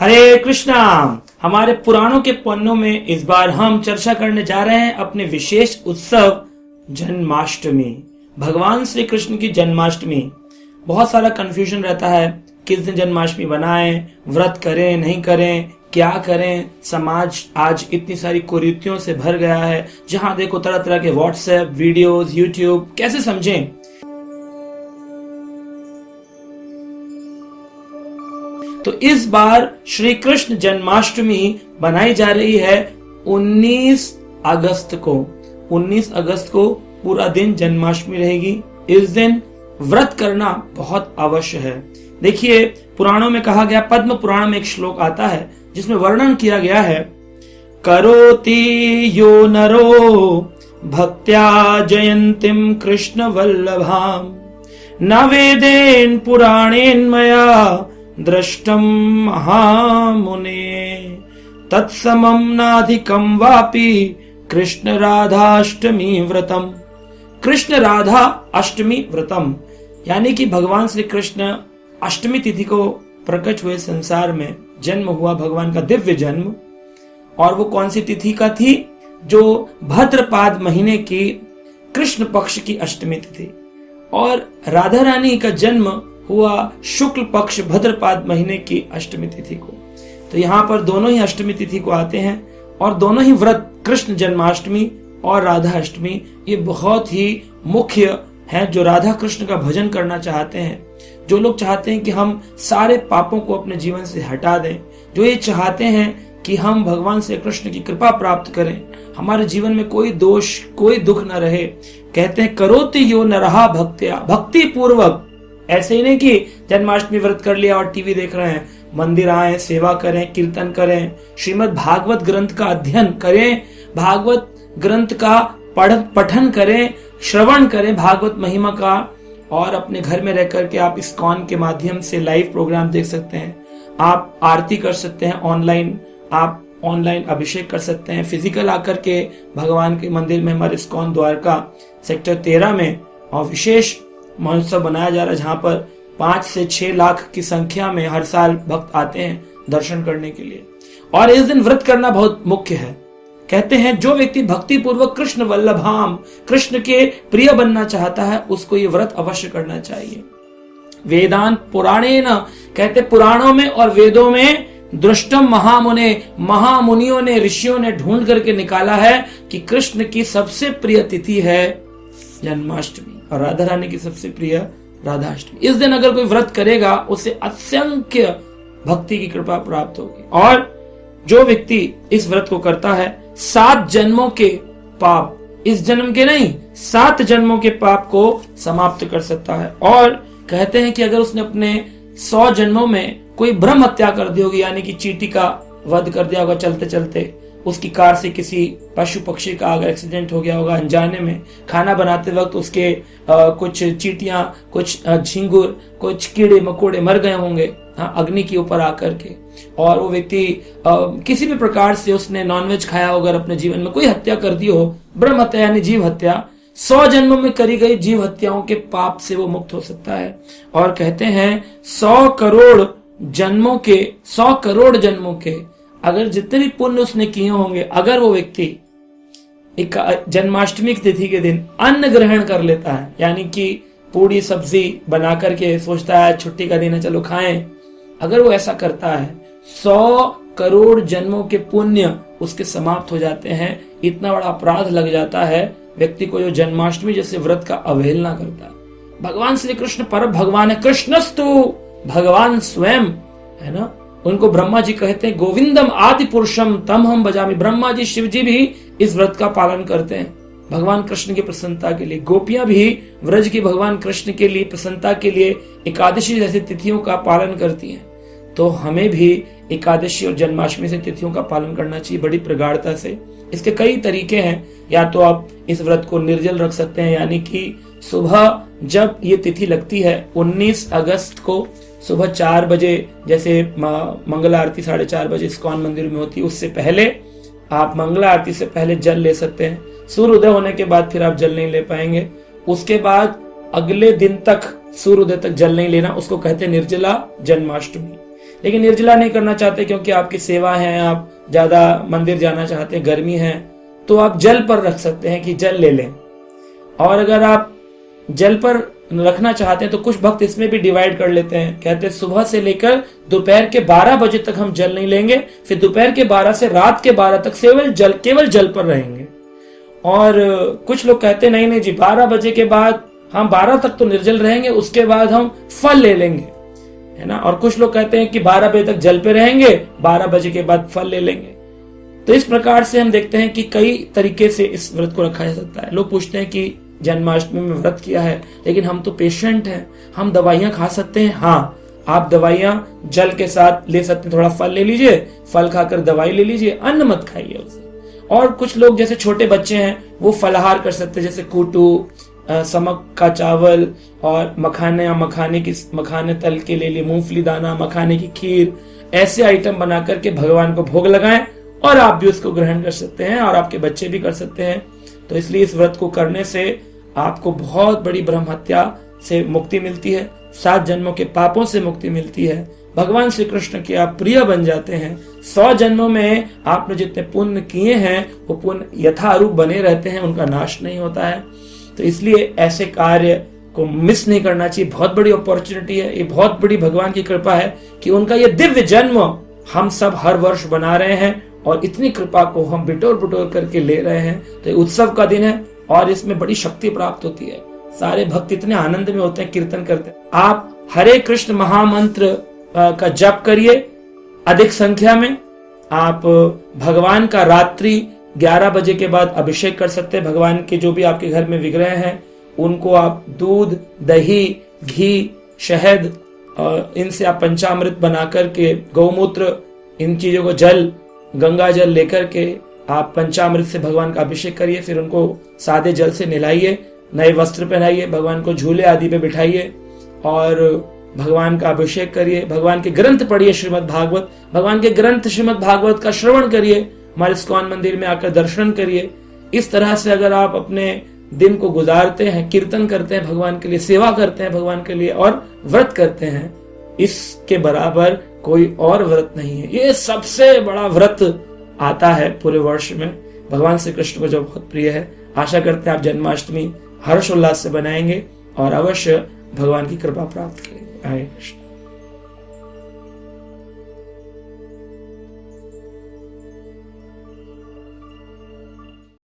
हरे कृष्णा। हमारे पुराणों के पन्नों में इस बार हम चर्चा करने जा रहे हैं अपने विशेष उत्सव जन्माष्टमी। भगवान श्री कृष्ण की जन्माष्टमी। बहुत सारा कंफ्यूजन रहता है, किस दिन जन्माष्टमी बनाएं, व्रत करें नहीं करें, क्या करें। समाज आज इतनी सारी कुरीतियों से भर गया है, जहां देखो तरह तरह के व्हाट्सएप वीडियोस, यूट्यूब, कैसे समझें। तो इस बार श्री कृष्ण जन्माष्टमी बनाई जा रही है 19 अगस्त को। 19 अगस्त को पूरा दिन जन्माष्टमी रहेगी। इस दिन व्रत करना बहुत अवश्य है। देखिए, पुराणों में कहा गया, पद्म पुराण में एक श्लोक आता है जिसमें वर्णन किया गया है, करोति यो नरो भक्त्या जयंतीम कृष्ण वल्लभाम न वेदेन पुराणेन मया दृष्टम महामुने तत्समम नाधिकम वापि कृष्ण राधाष्टमी व्रतम। कृष्ण राधा अष्टमी व्रतम यानी कि भगवान श्री कृष्ण अष्टमी तिथि को प्रकट हुए, संसार में जन्म हुआ भगवान का दिव्य जन्म। और वो कौन सी तिथि का थी? जो भद्रपाद महीने की कृष्ण पक्ष की अष्टमी तिथि। और राधा रानी का जन्म हुआ शुक्ल पक्ष भद्रपाद महीने की अष्टमी तिथि को। तो यहाँ पर दोनों ही अष्टमी तिथि को आते हैं और दोनों ही व्रत, कृष्ण जन्माष्टमी और राधा अष्टमी, ये बहुत ही मुख्य हैं। जो राधा कृष्ण का भजन करना चाहते हैं, जो लोग चाहते हैं कि हम सारे पापों को अपने जीवन से हटा दें, जो ये चाहते हैं कि हम भगवान श्री कृष्ण की कृपा प्राप्त करें, हमारे जीवन में कोई दोष कोई दुख न रहे, कहते हैं करोति यो नरहा भक्त्या, भक्ति पूर्वक। ऐसे ही नहीं कि जन्माष्टमी व्रत कर लिया और टीवी देख रहे हैं। मंदिर आए, सेवा करें, कीर्तन करें, श्रीमद् भागवत ग्रंथ का अध्ययन करें, भागवत ग्रंथ का पठन करें, श्रवण करें भागवत महिमा का। और अपने घर में रह करके आप इस्कॉन के माध्यम से लाइव प्रोग्राम देख सकते हैं, आप आरती कर सकते हैं ऑनलाइन, आप ऑनलाइन अभिषेक कर सकते हैं। फिजिकल आकर के भगवान के मंदिर में, हमारे इस्कॉन द्वारका सेक्टर 13 में और विशेष महोत्सव बनाया जा रहा है, जहां पर 5 से 6 लाख की संख्या में हर साल भक्त आते हैं दर्शन करने के लिए। और इस दिन व्रत करना बहुत मुख्य है। कहते हैं जो व्यक्ति भक्ति पूर्वक कृष्ण वल्लभाम, कृष्ण के प्रिय बनना चाहता है, उसको ये व्रत अवश्य करना चाहिए। वेदांत पुराणे न, कहते पुराणों में और वेदों में दृष्टम महामुने, महामुनियों ने, ऋषियों ने ढूंढ करके निकाला है कि कृष्ण की सबसे प्रिय तिथि है जन्माष्टमी और राधा रानी की सबसे प्रिय राधाष्टमी। इस दिन अगर कोई व्रत करेगा उसे असंख्य भक्ति की कृपा प्राप्त होगी। और जो व्यक्ति इस व्रत को करता है 7 जन्मों के पाप, इस जन्म के नहीं 7 जन्मों के पाप को समाप्त कर सकता है। और कहते हैं कि अगर उसने अपने 100 जन्मों में कोई ब्रह्म हत्या कर दी होगी, यानी कि चींटी का वध कर दिया होगा चलते चलते, उसकी कार से किसी पशु पक्षी का अगर एक्सीडेंट हो गया होगा अनजाने में, खाना बनाते वक्त उसके कुछ चींटियां, कुछ झिंगुर, कुछ कीड़े मकोड़े मर गए होंगे अग्नि के ऊपर आकर के, और वो व्यक्ति किसी भी प्रकार से उसने नॉनवेज खाया होगा, अपने जीवन में कोई हत्या कर दी हो, ब्रह्म हत्या यानी जीव हत्या, 100 जन्मों में करी गई जीव हत्याओं के पाप से वो मुक्त हो सकता है। और कहते हैं 100 करोड़ जन्मों के अगर जितने भी पुण्य उसने किए होंगे, अगर वो व्यक्ति एक जन्माष्टमी की तिथि के दिन अन्न ग्रहण कर लेता है, यानी कि पूरी सब्जी बना करके सोचता है छुट्टी का दिन है चलो खाएं, अगर वो ऐसा करता है 100 करोड़ जन्मों के पुण्य उसके समाप्त हो जाते हैं। इतना बड़ा अपराध लग जाता है व्यक्ति को जो जन्माष्टमी जैसे व्रत का अवहेलना करता है। भगवान श्री कृष्ण परम भगवान है, कृष्णस्तु भगवान स्वयं है ना। उनको ब्रह्मा जी कहते हैं गोविंदम आदि पुरुषम तम हम बजामी। ब्रह्मा जी, शिव जी भी इस व्रत का पालन करते हैं भगवान कृष्ण की प्रसन्नता के लिए। गोपियां भी व्रज की भगवान कृष्ण के लिए प्रसन्नता के लिए एकादशी जैसी तिथियों का पालन करती हैं। तो हमें भी एकादशी और जन्माष्टमी से तिथियों का पालन करना चाहिए बड़ी प्रगाढ़ता से। इसके कई तरीके हैं। या तो आप इस व्रत को निर्जल रख सकते हैं, यानी कि सुबह जब ये तिथि लगती है 19 अगस्त को सुबह 4 बजे, जैसे मंगल आरती 4:30 बजे इस्कॉन मंदिर में होती है, उससे पहले आप मंगला आरती से पहले जल ले सकते हैं। सूर्योदय होने के बाद फिर आप जल नहीं ले पाएंगे। उसके बाद अगले दिन तक सूर्योदय तक जल नहीं लेना, उसको कहते हैं निर्जला जन्माष्टमी। लेकिन निर्जला नहीं करना चाहते क्योंकि आपकी सेवा है, आप ज्यादा मंदिर जाना चाहते हैं, गर्मी है, तो आप जल पर रख सकते हैं कि जल ले लें। और अगर आप जल पर रखना चाहते हैं तो कुछ भक्त इसमें भी डिवाइड कर लेते हैं, कहते हैं सुबह से लेकर दोपहर के 12 बजे तक हम जल नहीं लेंगे, फिर दोपहर के 12 से रात के 12 तक केवल जल पर रहेंगे। और कुछ लोग कहते हैं नहीं जी, 12 बजे के बाद हम 12 तक तो निर्जल रहेंगे, उसके बाद हम फल ले लेंगे, है ना। और कुछ लोग कहते हैं कि 12 बजे तक जल पे रहेंगे, 12 बजे के बाद फल ले लेंगे। तो इस प्रकार से हम देखते हैं कि कई तरीके से इस व्रत को रखा जा सकता है। लोग पूछते हैं कि जन्माष्टमी में व्रत किया है, लेकिन हम तो पेशेंट हैं, हम दवाइयां खा सकते हैं। हाँ, आप दवाइयां जल के साथ ले सकते हैं, थोड़ा फल ले लीजिए, फल खाकर दवाई ले लीजिए, अन्न मत खाइए उसे। और कुछ लोग जैसे छोटे बच्चे हैं वो फलाहार कर सकते हैं, जैसे कूटू, समक का चावल और मखाने या मखाने तल के ले लिए, मूंगफली दाना, मखाने की खीर, ऐसे आइटम बना करके भगवान को भोग लगाएं और आप भी उसको ग्रहण कर सकते हैं और आपके बच्चे भी कर सकते हैं। तो इसलिए इस व्रत को करने से आपको बहुत बड़ी ब्रह्म हत्या से मुक्ति मिलती है, 7 जन्मों के पापों से मुक्ति मिलती है, भगवान श्री कृष्ण के आप प्रिय बन जाते हैं। 100 जन्मों में आपने जितने पुण्य किए हैं वो पुण्य यथारूप बने रहते हैं, उनका नाश नहीं होता है। तो इसलिए ऐसे कार्य को मिस नहीं करना चाहिए, बहुत बड़ी अपॉर्चुनिटी है, ये बहुत बड़ी भगवान की कृपा है कि उनका ये दिव्य जन्म हम सब हर वर्ष बना रहे हैं और इतनी कृपा को हम बिटोर करके ले रहे हैं। तो ये उत्सव का दिन है और इसमें बड़ी शक्ति प्राप्त होती है, सारे भक्त इतने आनंद में होते हैं, कीर्तन करते हैं। आप हरे कृष्ण महामंत्र का जप करिए अधिक संख्या में। आप भगवान का रात्रि 11 बजे के बाद अभिषेक कर सकते हैं। भगवान के जो भी आपके घर में विग्रह हैं उनको आप दूध, दही, घी, शहद इनसे आप पंचामृत बना करके, गौमूत्र, इन चीजों को जल, गंगा जल लेकर के आप पंचामृत से भगवान का अभिषेक करिए। फिर उनको सादे जल से नहलाइए, नए वस्त्र पहनाइए, भगवान को झूले आदि पे बिठाइए और भगवान का अभिषेक करिए। भगवान के ग्रंथ पढ़िए, श्रीमद् भागवत, भगवान के ग्रंथ श्रीमद् भागवत का श्रवण करिए, हमारे इस्कॉन मंदिर में आकर दर्शन करिए। इस तरह से अगर आप अपने दिन को गुजारते हैं, कीर्तन करते हैं भगवान के लिए, सेवा करते हैं भगवान के लिए और व्रत करते हैं, इसके बराबर कोई और व्रत नहीं है। ये सबसे बड़ा व्रत आता है पूरे वर्ष में, भगवान श्री कृष्ण को जो बहुत प्रिय है। आशा करते हैं आप जन्माष्टमी हर्षोल्लास से बनाएंगे और अवश्य भगवान की कृपा प्राप्त करेंगे। हरे कृष्ण।